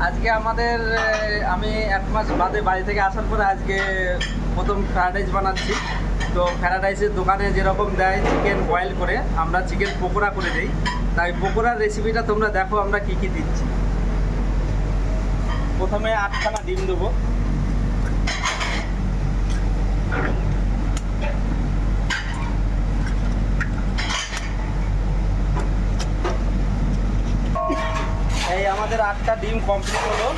আজকে আমাদের আমি এক মাস বাদে বাড়ি থেকে আসার পরে আজকে প্রথম ফ্রায়েড রাইস বানাচ্ছি। তো ফ্রায়েড রাইসের দোকানে যেরকম দেয় চিকেন বয়েল করে, আমরা চিকেন পকোড়া করে দিই। তাই পকোড়ার রেসিপিটা তোমরা দেখো আমরা কি কি দিচ্ছি। প্রথমে 8খানা ডিম দেবো। এই আমাদের 8টা ডিম কমপ্লিট হলো।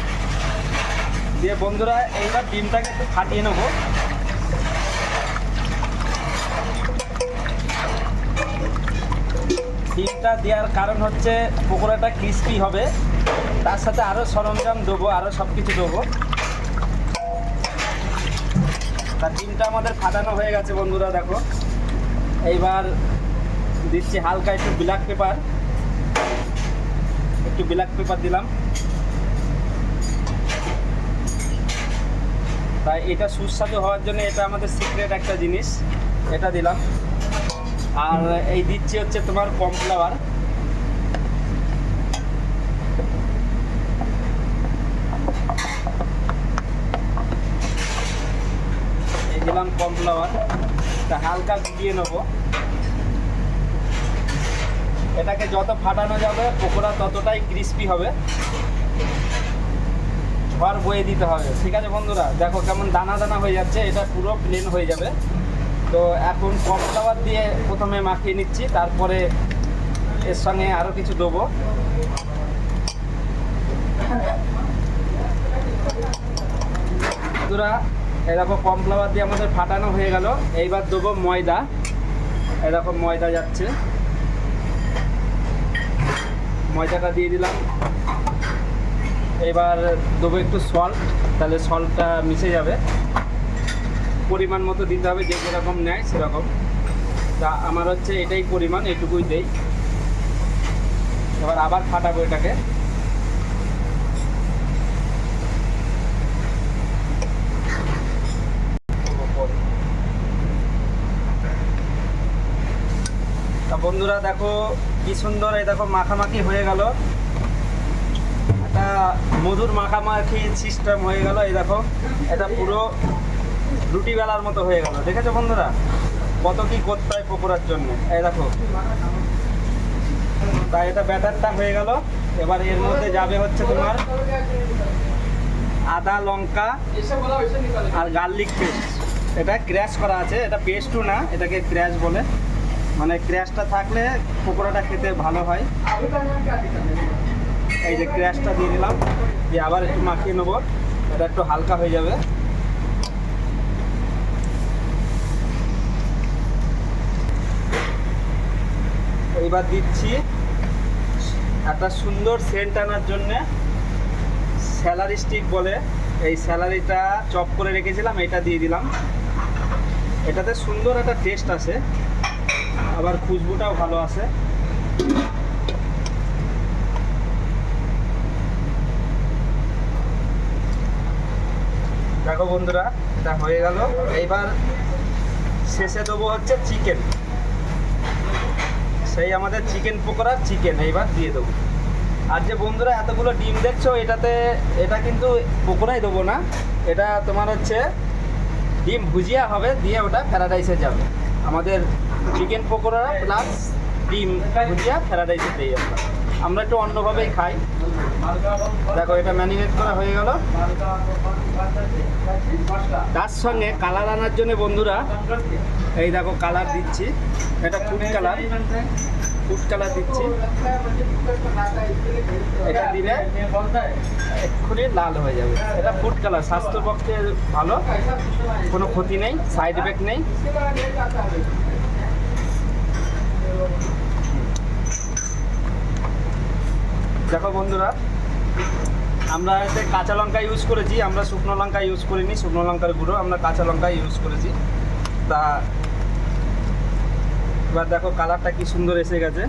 দিয়ে বন্ধুরা এইবার ডিমটাকে একটু ফাটিয়ে নেবো। ডিমটা দেওয়ার কারণ হচ্ছে পকোড়াটা ক্রিস্পি হবে, তার সাথে আরও সরঞ্জাম দেবো, আরও সব কিছু দেবো। তার ডিমটা আমাদের ফাটানো হয়ে গেছে বন্ধুরা, দেখো। এইবার দিচ্ছি হালকা একটু ব্ল্যাক পেপার, দিলাম। তাই এটা সুস্বাদু হওয়ার জন্য এটা আমাদের সিক্রেট একটা জিনিস, এটা দিলাম। আর এই দিচ্ছি হচ্ছে তোমার কর্নফ্লাওয়ার। এই দিলাম কর্নফ্লাওয়ার, তা হালকা গুলিয়ে নেবো। এটাকে যত ফাটানো যাবে পকোড়া ততটাই ক্রিস্পি হবে, ঝড় বয়ে দিতে হবে। ঠিক আছে বন্ধুরা, দেখো কেমন দানা দানা হয়ে যাচ্ছে, এটা পুরো প্লেন হয়ে যাবে। তো এখন কর্নফ্লাওয়ার দিয়ে প্রথমে মাখিয়ে নিচ্ছি, তারপরে এর সঙ্গে আরও কিছু দেবো। বন্ধুরা এই দেখো কর্নফ্লাওয়ার দিয়ে আমাদের ফাটানো হয়ে গেল। এইবার দেবো ময়দা। এই দেখো ময়দা যাচ্ছে, ময়দাটা দিয়ে দিলাম। এবার দেবো একটু সল্ট, তাহলে সল্টটা মিশে যাবে। পরিমাণ মতো দিতে হবে, যে যেরকম নেয় সেরকম। তা আমার হচ্ছে এটাই পরিমাণ, এটুকুই দেই। এবার আবার ফাটাবো এটাকে। তা বন্ধুরা দেখো কি সুন্দর, এই দেখো মাখামাখি হয়ে গেল, একটা মধুর মাখামাখি সিস্টেম হয়ে গেল। এই দেখো এটা পুরো রুটি বেলার মতো হয়ে গেল। দেখেছো বন্ধুরা কত কি করতে হয় পকোড়ার জন্য। এই দেখো, তাই এটা ব্যাটারটা হয়ে গেল। এবার এর মধ্যে যাবে হচ্ছে তোমার আদা, লঙ্কা আর গার্লিক পেস্ট। এটা ক্র্যাশ করা আছে, এটা পেস্টও না, এটাকে ক্র্যাশ বলে। মানে ক্র্যাশটা থাকলে পকোড়াটা খেতে ভালো হয়। এই যে ক্র্যাশটা দিয়ে দিলাম, দিয়ে আবার একটু মাখিয়ে নেবো, এটা একটু হালকা হয়ে যাবে। এইবার দিচ্ছি একটা সুন্দর সেন্ট আনার জন্যে স্যালারি স্টিক বলে, এই স্যালারিটা চপ করে রেখেছিলাম, এটা দিয়ে দিলাম। এটাতে সুন্দর একটা টেস্ট আসে, আবার খুশবুটাও ভালো আসে। দেখো বন্ধুরা এটা হয়ে গেল। এইবার শেষে দেবো হচ্ছে চিকেন, সেই আমাদের চিকেন পকোড়ার চিকেন এইবার দিয়ে দেবো। আর যে বন্ধুরা এতগুলো ডিম দেখছো, এটা কিন্তু পকোড়াই দেবো না, এটা তোমার হচ্ছে ডিম ভুজিয়া হবে, দিয়ে ওটা ফ্রায়েড রাইসে যাবে। আমাদের চিকেন পকোড়া প্লাস ডিম ভুজিয়া ফ্রায়েড রাইসে দিই আমরা একটু অন্যভাবেই খাই। দেখো এটা ম্যারিনেট করা হয়ে গেল। তার সঙ্গে কালার আনার জন্য বন্ধুরা এই দেখো কালার দিচ্ছি, এটা ফুড কালার দিচ্ছি। এটা দিলে এক্ষুনি লাল হয়ে যাবে। এটা ফুড কালার, স্বাস্থ্যের পক্ষে ভালো, কোনো ক্ষতি নেই, সাইড এফেক্ট নেই। দেখো বন্ধুরা আমরা এতে কাঁচা লঙ্কা ইউজ করেছি, আমরা শুকনো লঙ্কা ইউজ করিনি, শুকনো লঙ্কার গুঁড়ো, আমরা কাঁচা লঙ্কা ইউজ করেছি। তা এবার দেখো কালারটা কি সুন্দর এসে গেছে।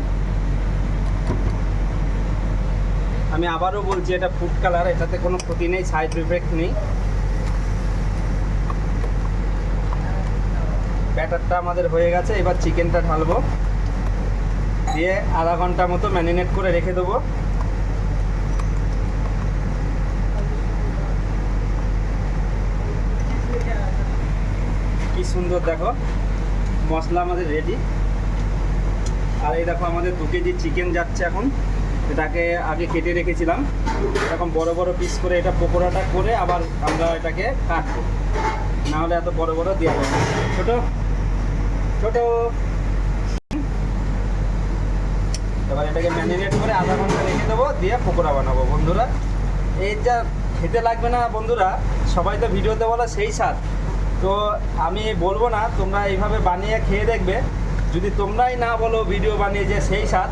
আমি আবারও বলছি এটা ফুড কালার, এটাতে কোনো ক্ষতি নেই, সাইড এফেক্ট নেই। ব্যাটারটা আমাদের হয়ে গেছে, এবার চিকেনটা ঢালবো, দিয়ে আধা ঘন্টা মতো ম্যারিনেট করে রেখে দেবো। সুন্দর দেখো মশলা আমাদের রেডি। আর এই দেখো আমাদের 2 কেজি চিকেন যাচ্ছে এখন। এটাকে আগে কেটে রেখেছিলাম, এরকম বড় বড় পিস করে এটা পকোড়াটা করে আবার আমরা এটাকে কাটবো, না হলে এত বড় বড় দেওয়া যাবে না। ছোট ছোট এবার এটাকে ম্যারিনেট করে আধা ঘন্টা রেখে দেবো, দিয়ে পকোড়া বানাবো বন্ধুরা। এই যা খেতে লাগবে না বন্ধুরা, সবাই তো ভিডিওতে বলে সেই স্বাদ, তো আমি বলবো না, তোমরা এইভাবে বানিয়ে খেয়ে দেখবে। যদি তোমরাই না বলো ভিডিও বানিয়ে যে সেই স্বাদ,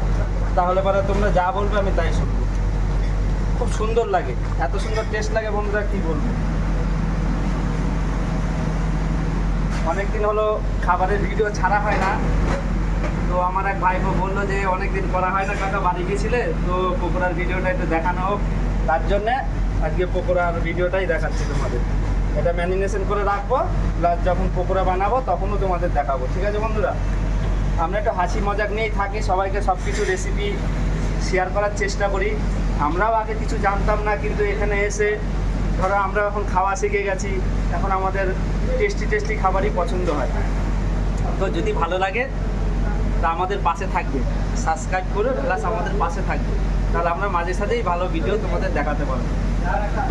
তাহলে পরে তোমরা যা বলবে আমি তাই শুনবো। খুব সুন্দর লাগে, এত সুন্দর টেস্ট লাগে বন্ধুরা, কি বলবো। অনেকদিন হলো খাবারের ভিডিও ছাড়া হয় না, তো আমার এক ভাইপো বললো যে অনেকদিন করা হয় না কাকা, বাড়ি গেছিলে তো পকোড়ার ভিডিওটা একটু দেখানো হোক, তার জন্যে আজকে পকোড়ার ভিডিওটাই দেখাচ্ছি তোমাদের। এটা ম্যারিনেশন করে রাখবো, প্লাস যখন পকোড়া বানাবো তখনও তোমাদের দেখাবো, ঠিক আছে বন্ধুরা। আমরা একটু হাসি মজাক নিয়েই থাকি, সবাইকে সব কিছু রেসিপি শেয়ার করার চেষ্টা করি। আমরাও আগে কিছু জানতাম না, কিন্তু এখানে এসে ধরো আমরা এখন খাওয়া শিখে গেছি, এখন আমাদের টেস্টি টেস্টি খাবারই পছন্দ হয়। তো যদি ভালো লাগে তা আমাদের পাশে থাকবে, সাবস্ক্রাইব করে প্লাস আমাদের পাশে থাকবে, তাহলে আমরা মাঝে সাঝেই ভালো ভিডিও তোমাদের দেখাতে পারবো।